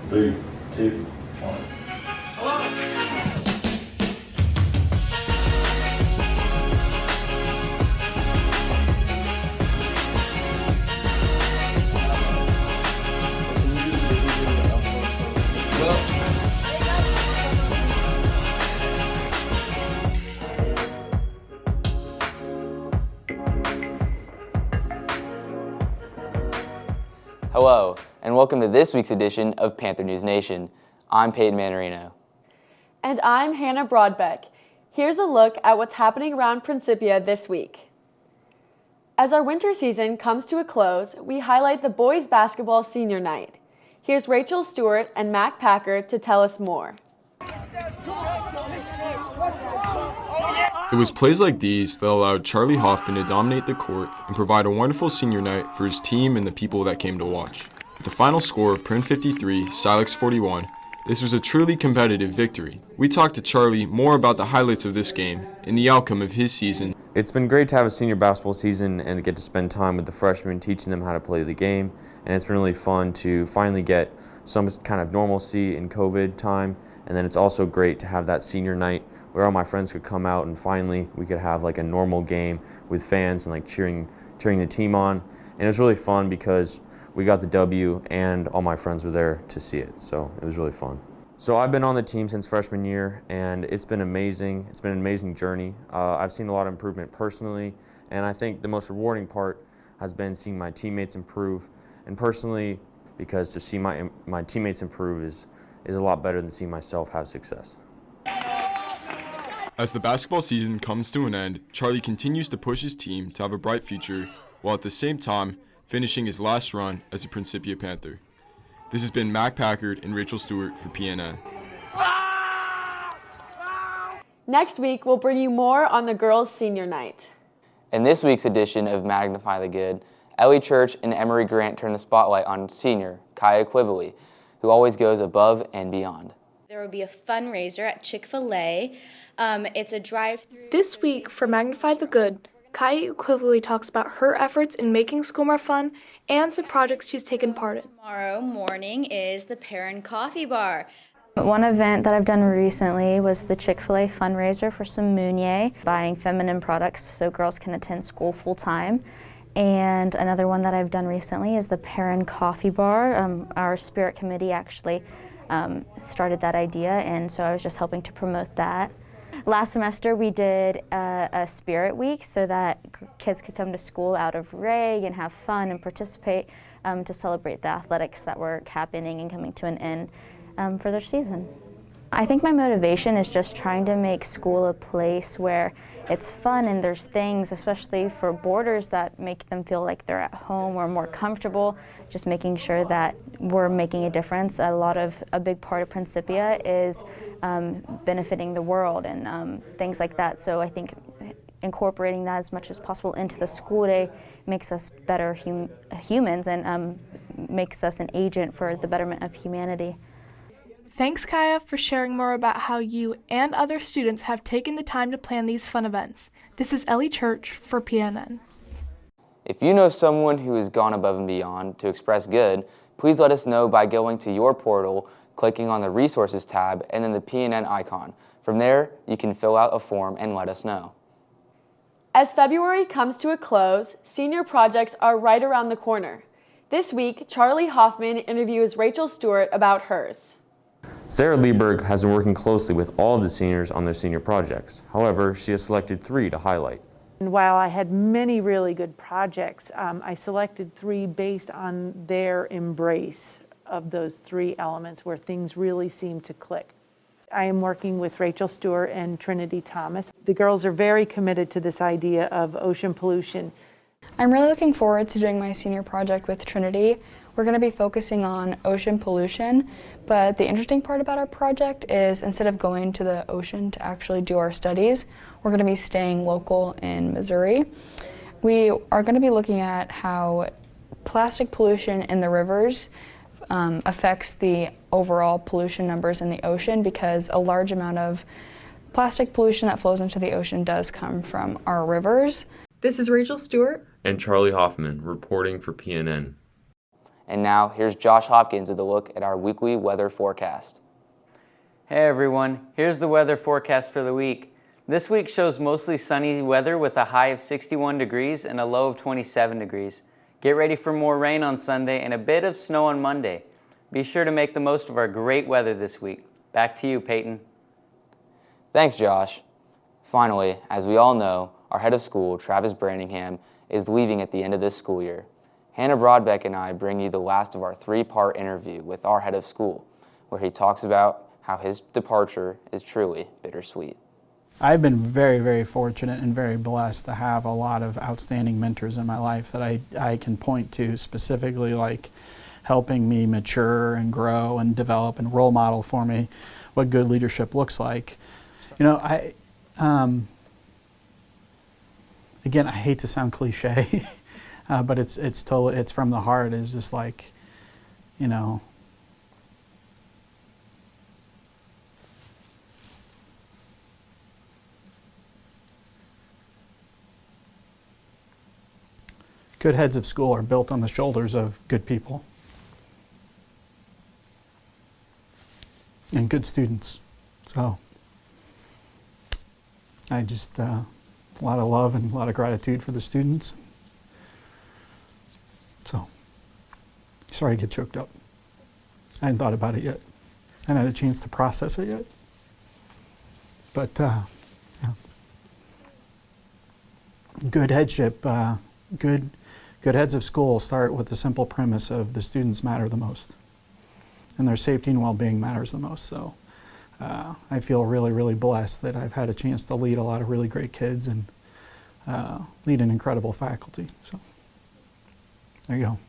3, 2, 1. Hello, and welcome to this week's edition of Panther News Nation. I'm Peyton Manarino. And I'm Hannah Broadbeck. Here's a look at what's happening around Principia this week. As our winter season comes to a close, we highlight the boys basketball senior night. Here's Rachel Stewart and Mac Packard to tell us more. It was plays like these that allowed Charlie Hoffman to dominate the court and provide a wonderful senior night for his team and the people that came to watch. With the final score of Prin 53, Silex 41, this was a truly competitive victory. We talked to Charlie more about the highlights of this game and the outcome of his season. It's been great to have a senior basketball season and get to spend time with the freshmen, teaching them how to play the game. And it's been really fun to finally get some kind of normalcy in COVID time. And then it's also great to have that senior night where all my friends could come out and finally we could have like a normal game with fans and like cheering the team on. And it was really fun because we got the W and all my friends were there to see it. So it was really fun. So I've been on the team since freshman year and it's been amazing. It's been an amazing journey. I've seen a lot of improvement personally, and I think the most rewarding part has been seeing my teammates improve. And personally, because to see my teammates improve is a lot better than seeing myself have success. As the basketball season comes to an end, Charlie continues to push his team to have a bright future, while at the same time finishing his last run as a Principia Panther. This has been Mac Packard and Rachel Stewart for PNN. Next week, we'll bring you more on the girls' senior night. In this week's edition of Magnify the Good, Ellie Church and Emery Grant turn the spotlight on senior Kaya Quively, who always goes above and beyond. There will be a fundraiser at Chick-fil-A. It's a drive-through. This week for Magnify the Good, Kaya Quively talks about her efforts in making school more fun and some projects she's taken part in. Tomorrow morning is the Perrin Coffee Bar. One event that I've done recently was the Chick-fil-A fundraiser for some Mounier, buying feminine products so girls can attend school full-time. And another one that I've done recently is the Perrin Coffee Bar. Our Spirit Committee actually started that idea, and so I was just helping to promote that. Last semester we did a Spirit Week so that kids could come to school out of Ray and have fun and participate to celebrate the athletics that were happening and coming to an end for their season. I think my motivation is just trying to make school a place where it's fun and there's things, especially for boarders, that make them feel like they're at home or more comfortable, just making sure that we're making a difference. A big part of Principia is benefiting the world and things like that. So I think incorporating that as much as possible into the school day makes us better humans and makes us an agent for the betterment of humanity. Thanks, Kaya, for sharing more about how you and other students have taken the time to plan these fun events. This is Ellie Church for PNN. If you know someone who has gone above and beyond to express good, please let us know by going to your portal, clicking on the Resources tab, and then the PNN icon. From there, you can fill out a form and let us know. As February comes to a close, senior projects are right around the corner. This week, Charlie Hoffman interviews Rachel Stewart about hers. Sarah Lieberg has been working closely with all of the seniors on their senior projects. However, she has selected 3 to highlight. And while I had many really good projects, I selected 3 based on their embrace of those 3 elements where things really seemed to click. I am working with Rachel Stewart and Trinity Thomas. The girls are very committed to this idea of ocean pollution. I'm really looking forward to doing my senior project with Trinity. We're going to be focusing on ocean pollution, but the interesting part about our project is instead of going to the ocean to actually do our studies, we're going to be staying local in Missouri. We are going to be looking at how plastic pollution in the rivers affects the overall pollution numbers in the ocean, because a large amount of plastic pollution that flows into the ocean does come from our rivers. This is Rachel Stewart and Charlie Hoffman reporting for PNN. And now, here's Josh Hopkins with a look at our weekly weather forecast. Hey everyone, here's the weather forecast for the week. This week shows mostly sunny weather with a high of 61 degrees and a low of 27 degrees. Get ready for more rain on Sunday and a bit of snow on Monday. Be sure to make the most of our great weather this week. Back to you, Peyton. Thanks, Josh. Finally, as we all know, our head of school, Travis Branningham, is leaving at the end of this school year. Hannah Broadbeck and I bring you the last of our 3-part interview with our head of school, where he talks about how his departure is truly bittersweet. I've been very, very fortunate and very blessed to have a lot of outstanding mentors in my life that I can point to, specifically like helping me mature and grow and develop and role model for me what good leadership looks like. You know, again, I hate to sound cliche, but it's from the heart. It's just like, you know, good heads of school are built on the shoulders of good people and good students. So I just, a lot of love and a lot of gratitude for the students. So, sorry to get choked up. I hadn't thought about it yet. I hadn't had a chance to process it yet. But, yeah. Good headship, good heads of school start with the simple premise of the students matter the most. And their safety and well-being matters the most. So I feel really, really blessed that I've had a chance to lead a lot of really great kids and lead an incredible faculty. So there you go.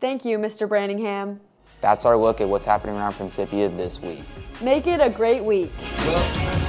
Thank you, Mr. Branningham. That's our look at what's happening around Principia this week. Make it a great week. Well.